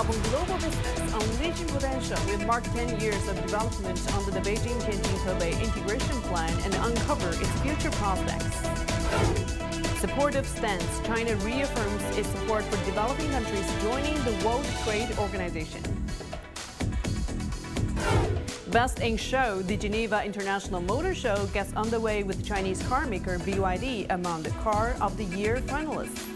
helping global business unleashing potential will mark 10 years of development under the Beijing-Tianjin-Hebei integration plan and uncover its future prospects. Supportive stance, China reaffirms its support for developing countries joining the World Trade Organization. Best in Show, the Geneva International Motor Show gets underway with Chinese car maker BYD among the Car of the Year finalists.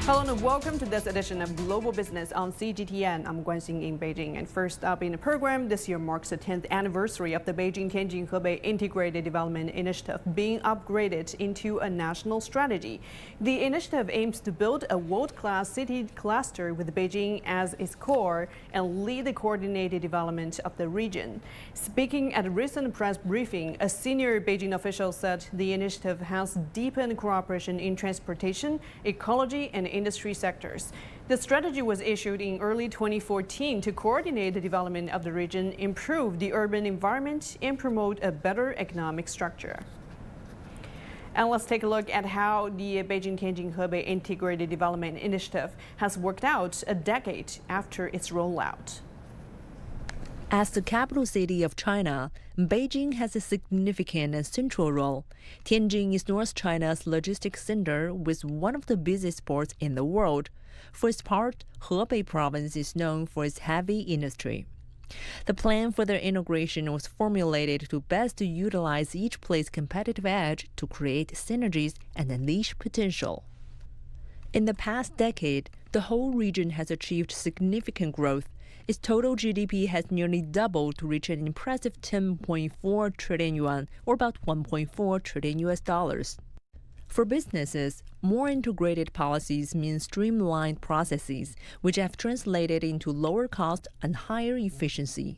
Hello and welcome to this edition of Global Business on CGTN. I'm Guan Xing in Beijing. And first up in the program, this year marks the 10th anniversary of the Beijing-Tianjin-Hebei Integrated Development Initiative being upgraded into a national strategy. The initiative aims to build a world-class city cluster with Beijing as its core and lead the coordinated development of the region. Speaking at a recent press briefing, a senior Beijing official said the initiative has deepened cooperation in transportation, ecology, and industry sectors. The strategy was issued in early 2014 to coordinate the development of the region, improve the urban environment, and promote a better economic structure. And let's take a look at how the Beijing-Tianjin-Hebei Integrated Development Initiative has worked out a decade after its rollout. As the capital city of China, Beijing has a significant and central role. Tianjin is North China's logistics center with one of the busiest ports in the world. For its part, Hebei province is known for its heavy industry. The plan for their integration was formulated to best utilize each place's competitive edge to create synergies and unleash potential. In the past decade, the whole region has achieved significant growth. Its total GDP has nearly doubled to reach an impressive 10.4 trillion yuan, or about $1.4 trillion. For businesses, more integrated policies mean streamlined processes, which have translated into lower cost and higher efficiency.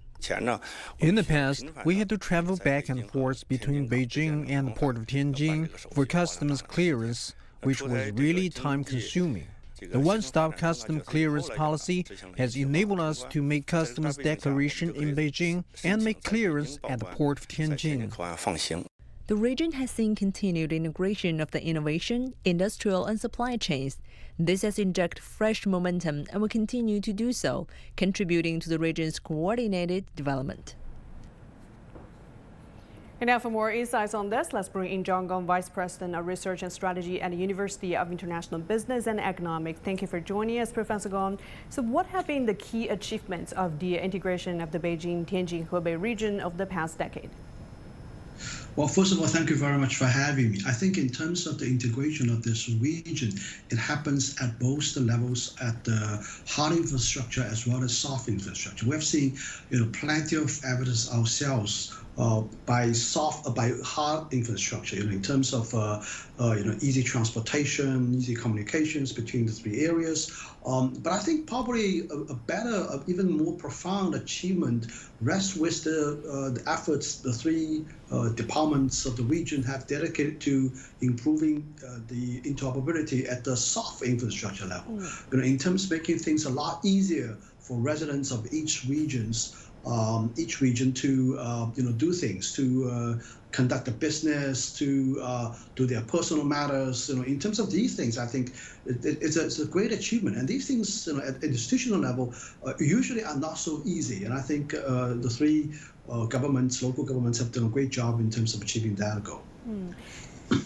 In the past, we had to travel back and forth between Beijing and the port of Tianjin for customs clearance, which was really time-consuming. The one-stop custom clearance policy has enabled us to make customs declaration in Beijing and make clearance at the port of Tianjin. The region has seen continued integration of the innovation, industrial, and supply chains. This has injected fresh momentum and will continue to do so, contributing to the region's coordinated development. And now for more insights on this, let's bring in Zhang Gong, Vice President of Research and Strategy at the University of International Business and Economics. Thank you for joining us, Professor Gong. So what have been the key achievements of the integration of the Beijing-Tianjin-Hebei region over the past decade? Well, first of all, thank you very much for having me. I think in terms of the integration of this region, it happens at both the levels, at the hard infrastructure as well as soft infrastructure. We have seen, plenty of evidence ourselves by hard infrastructure, in terms of easy transportation, easy communications between the three areas. But I think probably a better, even more profound achievement rests with the efforts the three departments of the region have dedicated to improving the interoperability at the soft infrastructure level. In terms of making things a lot easier for residents of each region to do things, to conduct a business, to do their personal matters. In terms of these things, I think it's a great achievement. And these things, at institutional level, usually are not so easy. And I think the three local governments have done a great job in terms of achieving that goal.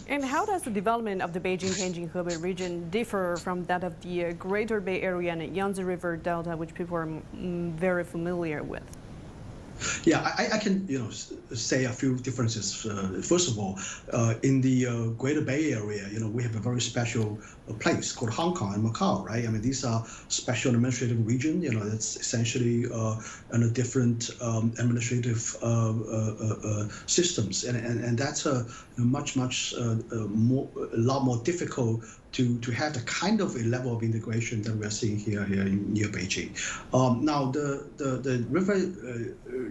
And how does the development of the Beijing-Tianjin-Hebei region differ from that of the Greater Bay Area and Yangtze River Delta, which people are very familiar with? Yeah, I can say a few differences. First of all, in the Greater Bay Area, we have a very special place called Hong Kong and Macau, right? I mean, these are special administrative region. That's essentially different administrative systems, and that's a lot more difficult to have the kind of a level of integration that we are seeing here near Beijing. Now, the river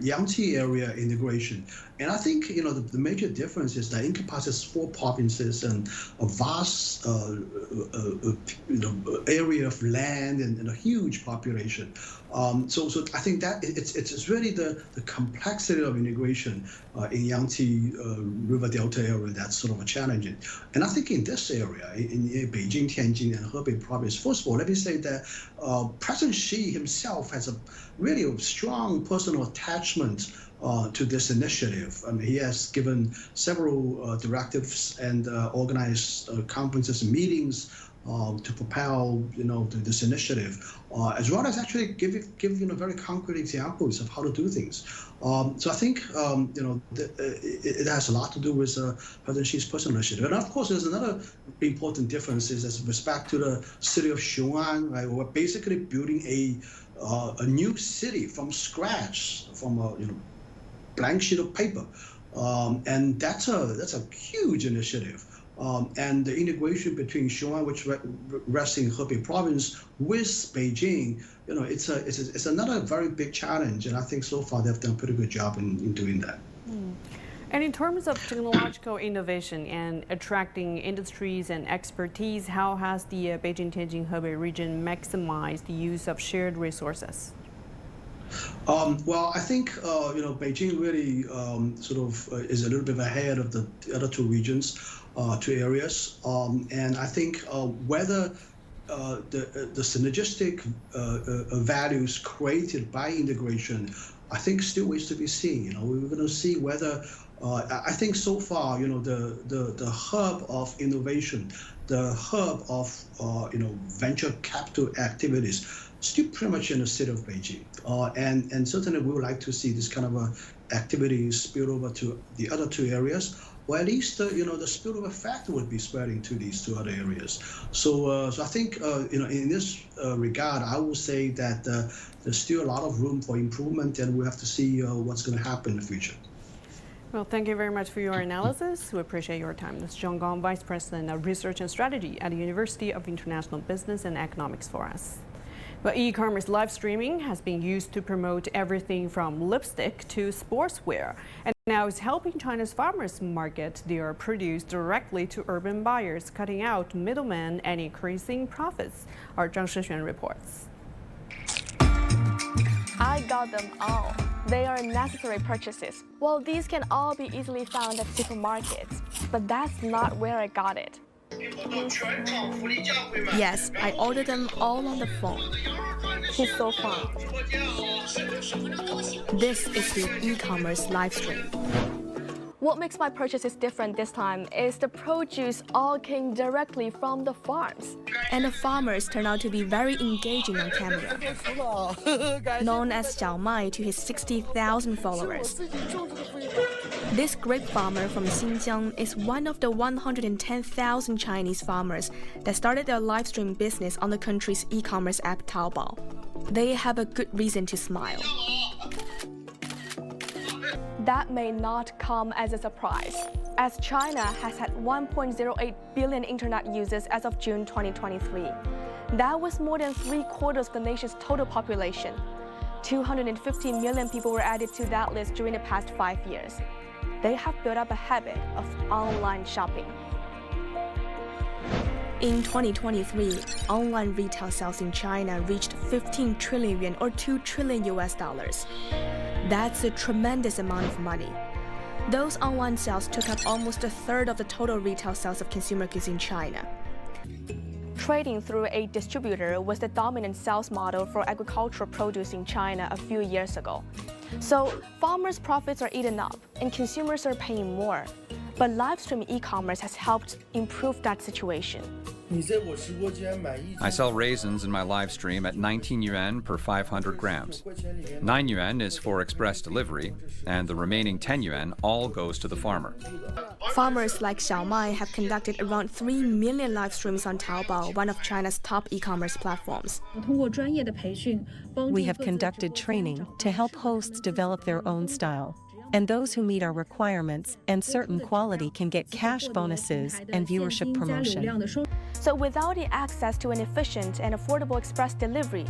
Yangtze area integration And I think the major difference is that encompasses 4 provinces and a vast area of land and a huge population. So I think that it's really the complexity of integration in Yangtze River Delta area that's sort of a challenge. And I think in this area, in Beijing, Tianjin, and Hebei province, first of all, let me say that President Xi himself has a really strong personal attachment to this initiative. I mean, he has given several directives and organized conferences and meetings to propel, this initiative, as well as actually give very concrete examples of how to do things. So I think, it has a lot to do with President Xi's personal initiative. And of course, there's another important difference is with respect to the city of Xiong'an, right? We're basically building a new city from scratch, from a blank sheet of paper, and that's a huge initiative. And the integration between Xiong'an, which rests in Hebei province, with Beijing, it's another very big challenge. And I think so far they've done a pretty good job in doing that. And in terms of technological innovation and attracting industries and expertise, how has the Beijing-Tianjin-Hebei region maximized the use of shared resources? Well, I think Beijing really is a little bit ahead of the other 2 regions, 2 areas, and I think whether the synergistic values created by integration, I think still waits to be seen. We're going to see whether. I think so far, the hub of innovation, the hub of venture capital activities, still pretty much in the city of Beijing, and certainly we would like to see this kind of activity spill over to the other 2 areas, or at least the spillover effect would be spreading to these 2 other areas. So I think in this regard, I would say that there's still a lot of room for improvement, and we have to see what's going to happen in the future. Well, thank you very much for your analysis. We appreciate your time. This is John Gong, Vice President of Research and Strategy at the University of International Business and Economics for us. Well, e-commerce live streaming has been used to promote everything from lipstick to sportswear, and now it's helping China's farmers market their produce directly to urban buyers, cutting out middlemen and increasing profits. Our Zhang Shixuan reports. I got them all. They are necessary purchases. Well, these can all be easily found at supermarkets, but that's not where I got it. Yes, I ordered them all on the phone. He's so fun. This is the e-commerce live stream. What makes my purchases different this time is the produce all came directly from the farms. And the farmers turn out to be very engaging on camera. Known as Xiao Mai to his 60,000 followers. This grape farmer from Xinjiang is one of the 110,000 Chinese farmers that started their live stream business on the country's e-commerce app Taobao. They have a good reason to smile. That may not come as a surprise, as China has had 1.08 billion internet users as of June 2023. That was more than 3/4 of the nation's total population. 250 million people were added to that list during the past 5 years. They have built up a habit of online shopping. In 2023, online retail sales in China reached 15 trillion yuan or $2 trillion. That's a tremendous amount of money. Those online sales took up almost a third of the total retail sales of consumer goods in China. Trading through a distributor was the dominant sales model for agricultural produce in China a few years ago. So farmers' profits are eaten up and consumers are paying more. But live stream e-commerce has helped improve that situation. I sell raisins in my live stream at 19 yuan per 500 grams. 9 yuan is for express delivery, and the remaining 10 yuan all goes to the farmer. Farmers like Xiao Mai have conducted around 3 million live streams on Taobao, one of China's top e-commerce platforms. We have conducted training to help hosts develop their own style. And those who meet our requirements and certain quality can get cash bonuses and viewership promotion. So without the access to an efficient and affordable express delivery,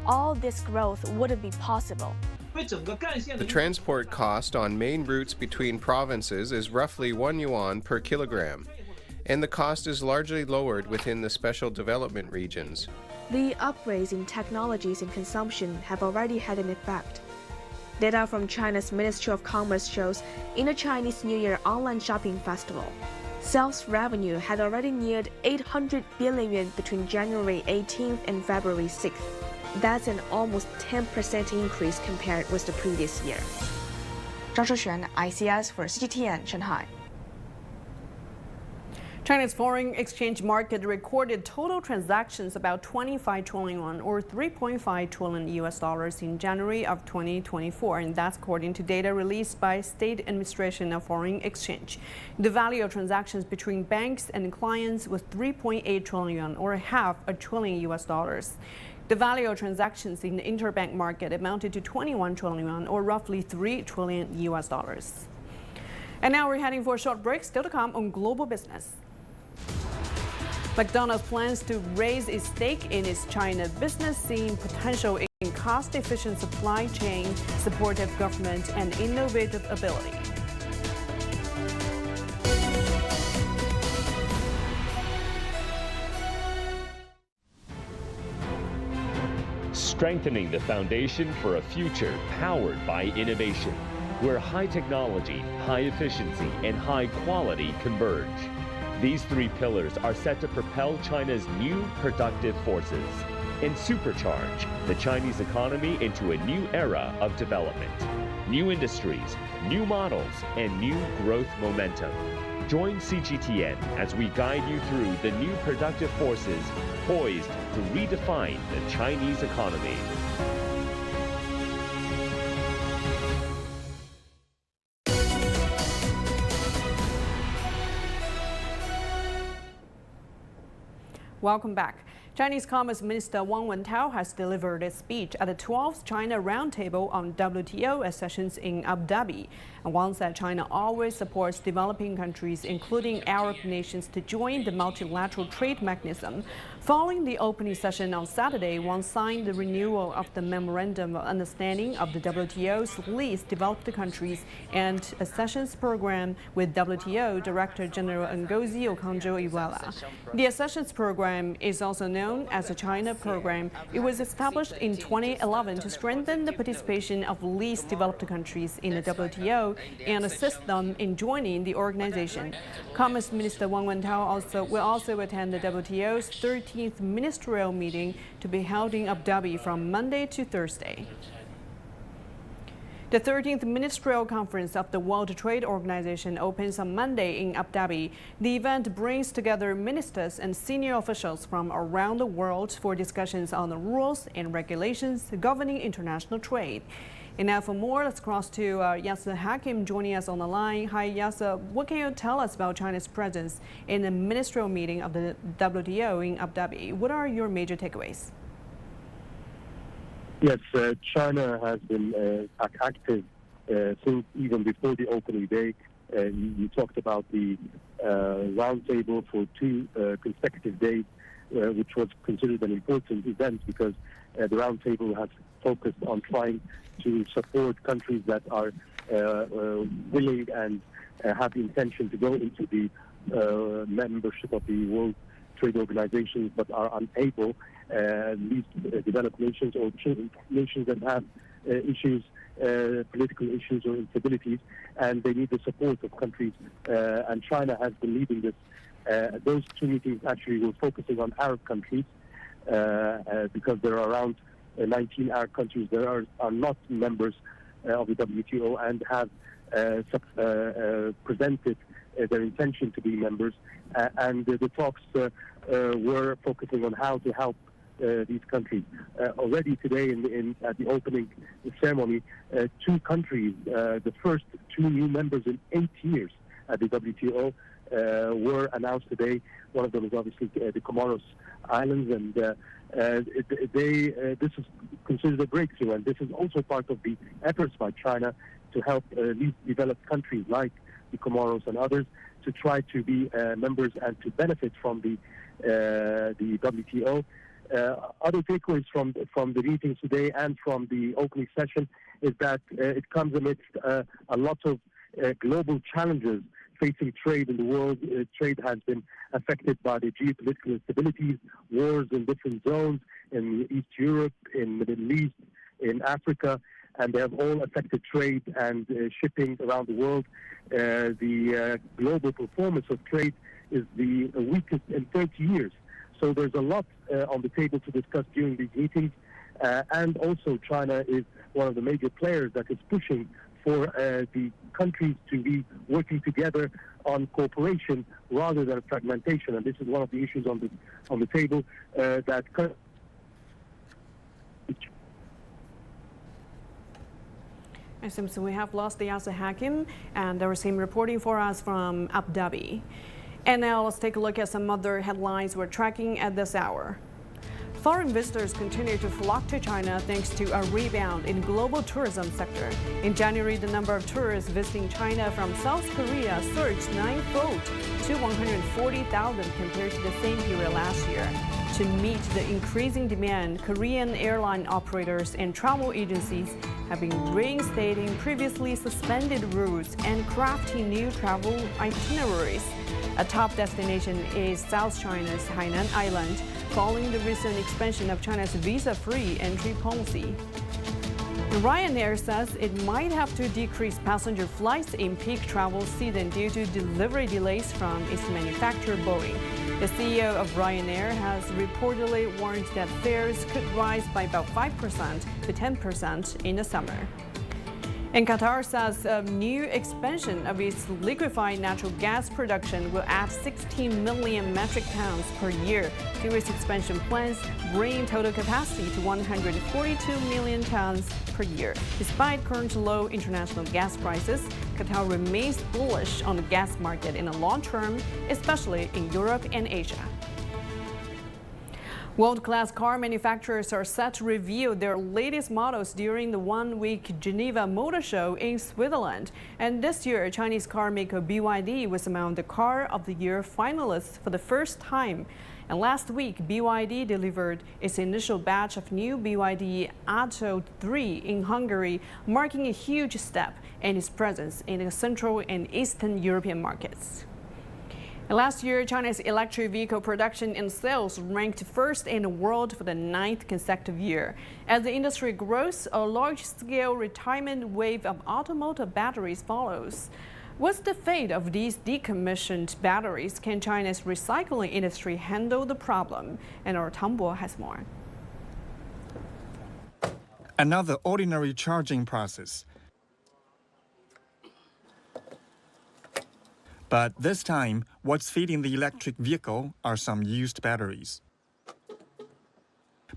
all this growth wouldn't be possible. The transport cost on main routes between provinces is roughly 1 yuan per kilogram, and the cost is largely lowered within the special development regions. The upgrades in technologies and consumption have already had an effect. Data from China's Ministry of Commerce shows in the Chinese New Year online shopping festival, sales revenue had already neared 800 billion yuan between January 18th and February 6th. That's an almost 10% increase compared with the previous year. Zhang Shixuan, ICS for CGTN, Shanghai. China's foreign exchange market recorded total transactions about 25 trillion yuan or $3.5 trillion in January of 2024, and that's according to data released by State Administration of Foreign Exchange. The value of transactions between banks and clients was 3.8 trillion yuan or $500 billion. The value of transactions in the interbank market amounted to 21 trillion yuan or roughly $3 trillion. And now we're heading for a short break. Still to come on Global Business. McDonald's plans to raise its stake in its China business, seeing potential in cost-efficient supply chain, supportive government, and innovative ability. Strengthening the foundation for a future powered by innovation, where high technology, high efficiency, and high quality converge. These three pillars are set to propel China's new productive forces and supercharge the Chinese economy into a new era of development, new industries, new models, and new growth momentum. Join CGTN as we guide you through the new productive forces poised to redefine the Chinese economy. Welcome back. Chinese Commerce Minister Wang Wentao has delivered a speech at the 12th China Roundtable on WTO sessions in Abu Dhabi. And Wang said China always supports developing countries, including Arab nations, to join the multilateral trade mechanism. Following the opening session on Saturday, Wang signed the renewal of the Memorandum of Understanding of the WTO's least developed countries and accessions program with WTO Director General Ngozi Okonjo-Iweala. The accessions program is also known as the China Program. It was established in 2011 to strengthen the participation of least developed countries in the WTO and assist them in joining the organization. Commerce Minister Wang Wentao will also attend the WTO's 13th ministerial meeting to be held in Abu Dhabi from Monday to Thursday. The 13th Ministerial Conference of the World Trade Organization opens on Monday in Abu Dhabi. The event brings together ministers and senior officials from around the world for discussions on the rules and regulations governing international trade. And now for more, let's cross to Yasser Hakim joining us on the line. Hi, Yasser. What can you tell us about China's presence in the ministerial meeting of the WTO in Abu Dhabi? What are your major takeaways? Yes, China has been active since even before the opening day. You talked about the roundtable for 2 consecutive days, which was considered an important event because the roundtable has focused on trying to support countries that are willing and have the intention to go into the membership of the World Trade Organization but are unable, these developed nations or nations that have issues, political issues or instabilities, and they need the support of countries, and China has been leading this. Those 2 meetings actually were focusing on Arab countries because there are around 19 Arab countries that are not members of the WTO and have presented their intention to be members, and the talks were focusing on how to help these countries. Already today at the opening ceremony, 2 countries, the first 2 new members in 8 years at the WTO, were announced today. One of them is obviously the Comoros Islands, and this is considered a breakthrough, and this is also part of the efforts by China to help least developed countries like the Comoros and others to try to be members and to benefit from the WTO. Other takeaways from the meetings today and from the opening session is that it comes amidst a lot of global challenges facing trade in the world. Trade has been affected by the geopolitical instabilities, wars in different zones in East Europe, in the Middle East, in Africa, and they have all affected trade and shipping around the world. The global performance of trade is the weakest in 30 years. So there's a lot on the table to discuss during these meetings. And also China is one of the major players that is pushing for the countries to be working together on cooperation rather than fragmentation. And this is one of the issues on the table that It seems we have lost the Yasser Hakim, and there was him reporting for us from Abu Dhabi. And now let's take a look at some other headlines we're tracking at this hour. Foreign visitors continue to flock to China thanks to a rebound in global tourism sector. In January, the number of tourists visiting China from South Korea surged 9-fold to 140,000 compared to the same period last year. To meet the increasing demand, Korean airline operators and travel agencies have been reinstating previously suspended routes and crafting new travel itineraries. A top destination is South China's Hainan Island, following the recent expansion of China's visa-free entry policy. Ryanair says it might have to decrease passenger flights in peak travel season due to delivery delays from its manufacturer Boeing. The CEO of Ryanair has reportedly warned that fares could rise by about 5% to 10% in the summer. And Qatar says a new expansion of its liquefied natural gas production will add 16 million metric tons per year to its expansion plans, bringing total capacity to 142 million tons per year. Despite current low international gas prices, Qatar remains bullish on the gas market in the long term, especially in Europe and Asia. World-class car manufacturers are set to reveal their latest models during the one-week Geneva Motor Show in Switzerland. And this year, Chinese car maker BYD was among the Car of the Year finalists for the first time. And last week, BYD delivered its initial batch of new BYD Atto 3 in Hungary, marking a huge step in its presence in the Central and Eastern European markets. Last year, China's electric vehicle production and sales ranked first in the world for the 9th consecutive year. As the industry grows, a large-scale retirement wave of automotive batteries follows. What's the fate of these decommissioned batteries? Can China's recycling industry handle the problem? And our Tambo has more. Another ordinary charging process. But this time, what's feeding the electric vehicle are some used batteries.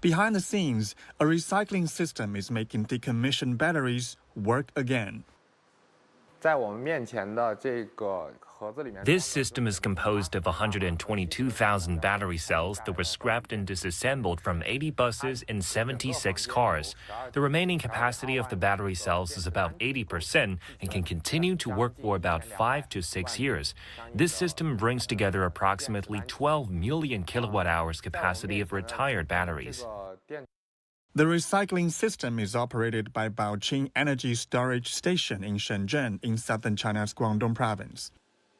Behind the scenes, a recycling system is making decommissioned batteries work again. This system is composed of 122,000 battery cells that were scrapped and disassembled from 80 buses and 76 cars. The remaining capacity of the battery cells is about 80% and can continue to work for about 5 to 6 years. This system brings together approximately 12 million kilowatt-hours capacity of retired batteries. The recycling system is operated by Baoqing Energy Storage Station in Shenzhen in southern China's Guangdong province.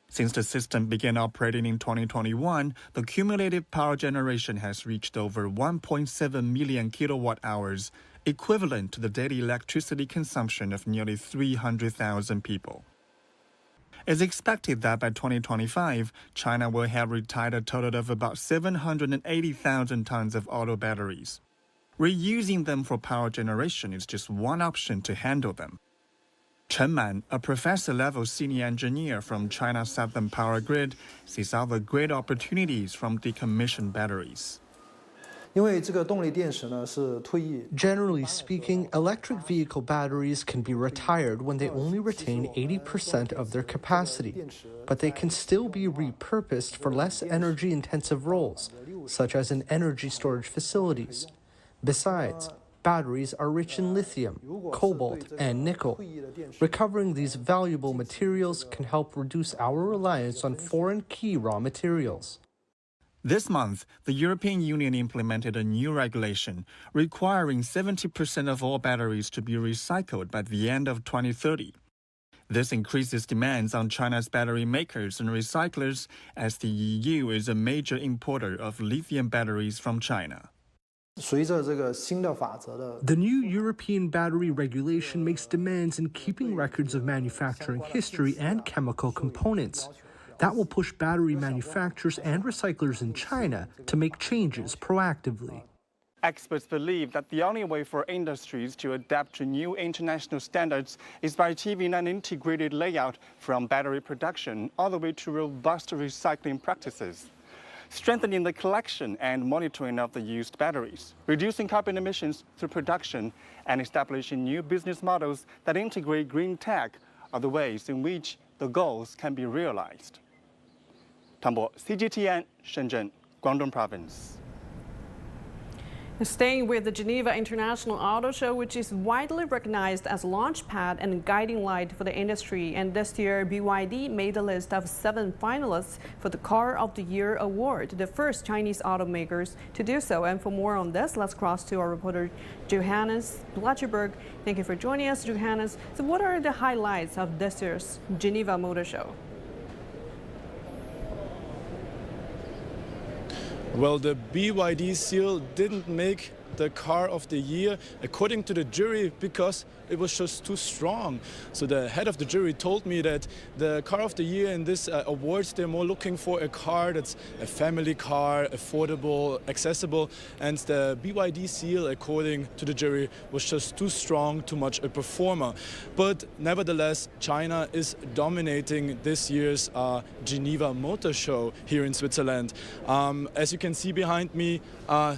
Since the system began operating in 2021, the cumulative power generation has reached over 1.7 million kilowatt-hours, equivalent to the daily electricity consumption of nearly 300,000 people. It's expected that by 2025, China will have retired a total of about 780,000 tons of auto batteries. Reusing them for power generation is just one option to handle them. Chen Man, a professor-level senior engineer from China's Southern Power Grid, sees other great opportunities from decommissioned batteries. Generally speaking, electric vehicle batteries can be retired when they only retain 80% of their capacity, but they can still be repurposed for less energy-intensive roles, such as in energy storage facilities. Besides, batteries are rich in lithium, cobalt, and nickel. Recovering these valuable materials can help reduce our reliance on foreign key raw materials. This month, the European Union implemented a new regulation requiring 70% of all batteries to be recycled by the end of 2030. This increases demands on China's battery makers and recyclers, as the EU is a major importer of lithium batteries from China. The new European battery regulation makes demands in keeping records of manufacturing history and chemical components. That will push battery manufacturers and recyclers in China to make changes proactively. Experts believe that the only way for industries to adapt to new international standards is by achieving an integrated layout from battery production all the way to robust recycling practices, strengthening the collection and monitoring of the used batteries, reducing carbon emissions through production, and establishing new business models that integrate green tech are the ways in which the goals can be realized. Tang Bo, CGTN, Shenzhen, Guangdong Province. Staying with the Geneva International Auto Show, which is widely recognized as a launchpad and guiding light for the industry. And this year, BYD made a list of 7 finalists for the Car of the Year award, the first Chinese automakers to do so. And for more on this, let's cross to our reporter Johannes Blatcherberg. Thank you for joining us, Johannes. So what are the highlights of this year's Geneva Motor Show? Well, the BYD seal didn't make the Car of the Year, according to the jury, because it was just too strong. So the head of the jury told me that the Car of the Year in this awards, they're more looking for a car that's a family car, affordable, accessible, and the BYD seal, according to the jury, was just too strong, too much a performer. But nevertheless, China is dominating this year's Geneva Motor Show here in Switzerland. As you can see behind me,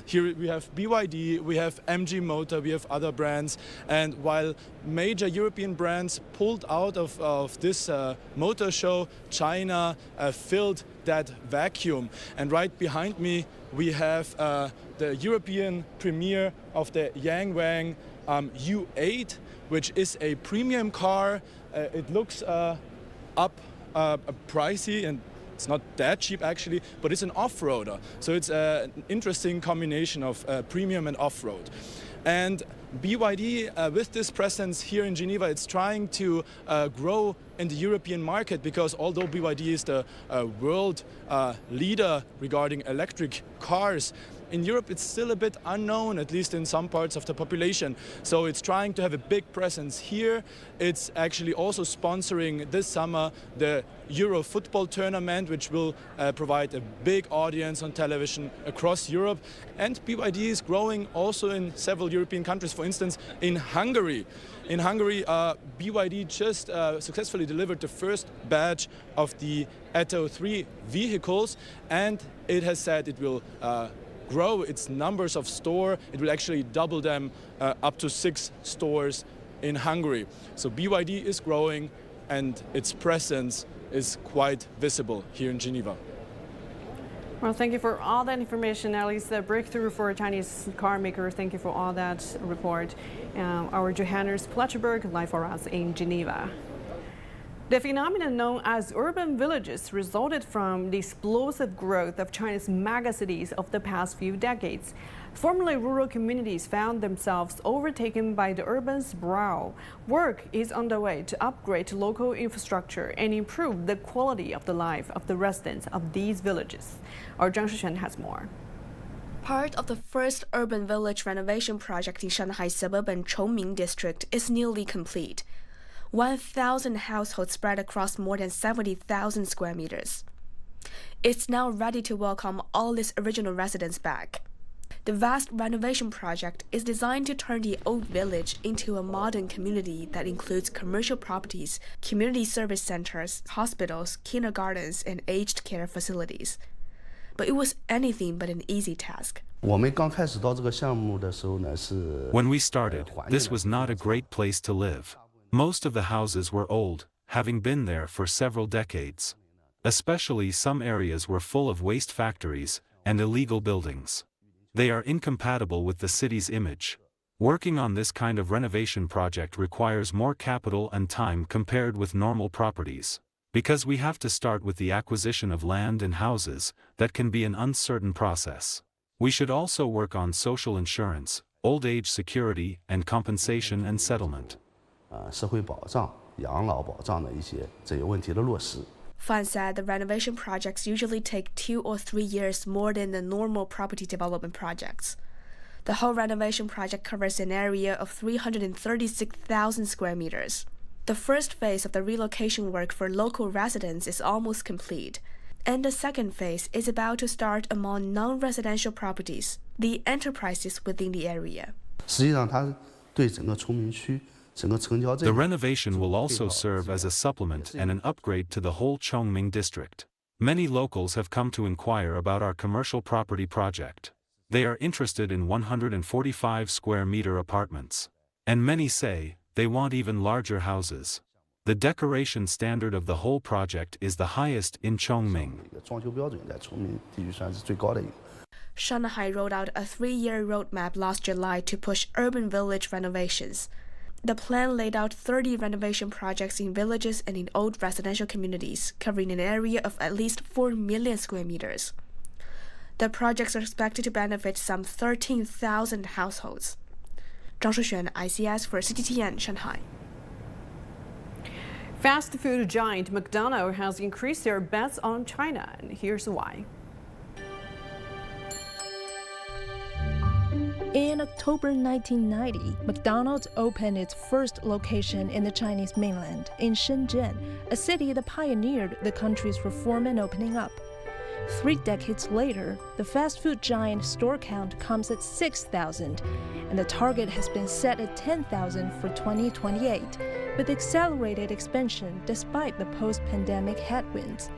here we have BYD, we have MG Motor, we have other brands, and while major European brands pulled out of this motor show, China filled that vacuum. And right behind me we have the European premiere of the Yangwang U8, which is a premium car. It looks pricey, and it's not that cheap actually, but it's an off-roader. So it's an interesting combination of premium and off-road. And BYD, with this presence here in Geneva, it's trying to grow in the European market, because although BYD is the world leader regarding electric cars, in Europe it's still a bit unknown, at least in some parts of the population. So it's trying to have a big presence here. It's actually also sponsoring this summer the Euro football tournament, which will provide a big audience on television across Europe. And BYD is growing also in several European countries, for instance in Hungary. In Hungary, BYD just successfully delivered the first batch of the Atto 3 vehicles, and it has said it will grow its numbers of store. It will actually double them up to 6 stores in Hungary. So BYD is growing, and its presence is quite visible here in Geneva. Well, thank you for all that information. At least a breakthrough for a Chinese car maker. Thank you for all that report. Our Johannes Blatcherberg live for us in Geneva. The phenomenon known as urban villages resulted from the explosive growth of China's megacities of the past few decades. Formerly rural communities found themselves overtaken by the urban sprawl. Work is underway to upgrade local infrastructure and improve the quality of the life of the residents of these villages. Our Zhang Shixuan has more. Part of the first urban village renovation project in Shanghai's suburban Chongming district is nearly complete. 1,000 households spread across more than 70,000 square meters. It's now ready to welcome all its original residents back. The vast renovation project is designed to turn the old village into a modern community that includes commercial properties, community service centers, hospitals, kindergartens, and aged care facilities. But it was anything but an easy task. When we started, this was not a great place to live. Most of the houses were old, having been there for several decades. Especially some areas were full of waste factories and illegal buildings. They are incompatible with the city's image. Working on this kind of renovation project requires more capital and time compared with normal properties. Because we have to start with the acquisition of land and houses, that can be an uncertain process. We should also work on social insurance, old age security, and compensation and settlement. 社会保障、养老保障的一些这些问题的落实。 Fan said the renovation projects usually take 2 or 3 years more than the normal property development projects. The whole renovation project covers an area of 336,000 square meters. The first phase of the relocation work for local residents is almost complete, and the second phase is about to start among non-residential properties, the enterprises within the area. 实际上，它对整个崇明区 The renovation will also serve as a supplement and an upgrade to the whole Chongming district. Many locals have come to inquire about our commercial property project. They are interested in 145 square meter apartments. And many say, they want even larger houses. The decoration standard of the whole project is the highest in Chongming. Shanghai rolled out a 3-year roadmap last July to push urban village renovations. The plan laid out 30 renovation projects in villages and in old residential communities, covering an area of at least 4 million square meters. The projects are expected to benefit some 13,000 households. Zhang Shuxuan, ICS for CGTN, Shanghai. Fast food giant McDonald's has increased their bets on China, and here's why. In October 1990, McDonald's opened its first location in the Chinese mainland, in Shenzhen, a city that pioneered the country's reform and opening up. 3 decades later, the fast food giant store count comes at 6,000, and the target has been set at 10,000 for 2028, with accelerated expansion despite the post-pandemic headwinds.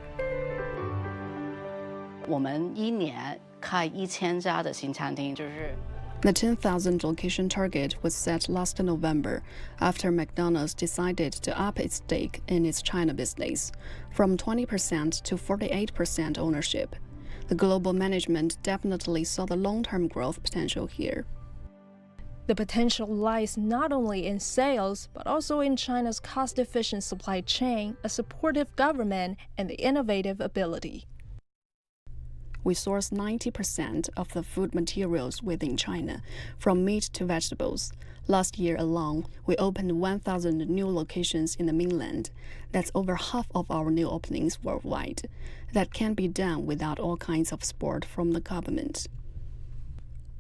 我们1年开1000家的新餐厅，就是 The 10,000 location target was set last November after McDonald's decided to up its stake in its China business from 20% to 48% ownership. The global management definitely saw the long-term growth potential here. The potential lies not only in sales, but also in China's cost-efficient supply chain, a supportive government, and the innovative ability. We source 90% of the food materials within China, from meat to vegetables. Last year alone, we opened 1,000 new locations in the mainland. That's over half of our new openings worldwide. That can't be done without all kinds of support from the government.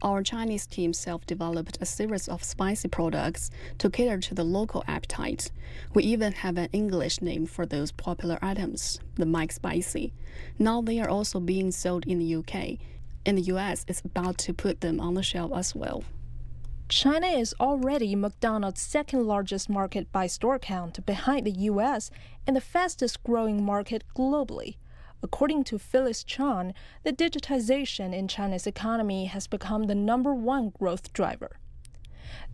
Our Chinese team self-developed a series of spicy products to cater to the local appetite. We even have an English name for those popular items, the McSpicy. Now they are also being sold in the UK, and the US is about to put them on the shelf as well. China is already McDonald's second largest market by store count, behind the US, and the fastest growing market globally. According to Phyllis Chan, the digitization in China's economy has become the #1 growth driver.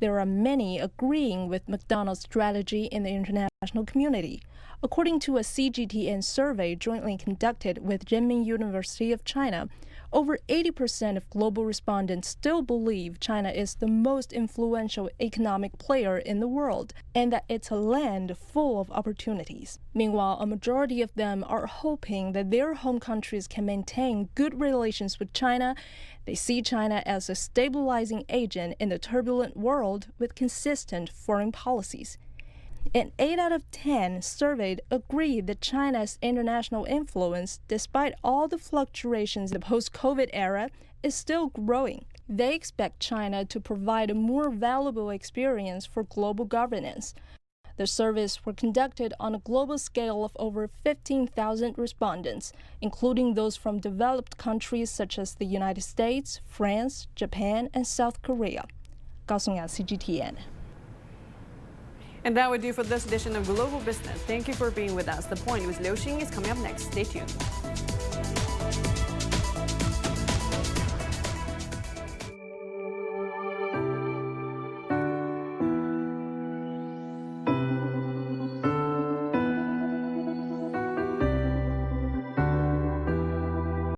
There are many agreeing with McDonald's strategy in the international community. According to a CGTN survey jointly conducted with Renmin University of China, over 80% of global respondents still believe China is the most influential economic player in the world and that it's a land full of opportunities. Meanwhile, a majority of them are hoping that their home countries can maintain good relations with China. They see China as a stabilizing agent in the turbulent world with consistent foreign policies. And 8 out of 10 surveyed agreed that China's international influence, despite all the fluctuations in the post-COVID era, is still growing. They expect China to provide a more valuable experience for global governance. The surveys were conducted on a global scale of over 15,000 respondents, including those from developed countries such as the United States, France, Japan, and South Korea. Gao Songya, CGTN. And that would do for this edition of Global Business. Thank you for being with us. The Point with Liu Xing is coming up next. Stay tuned.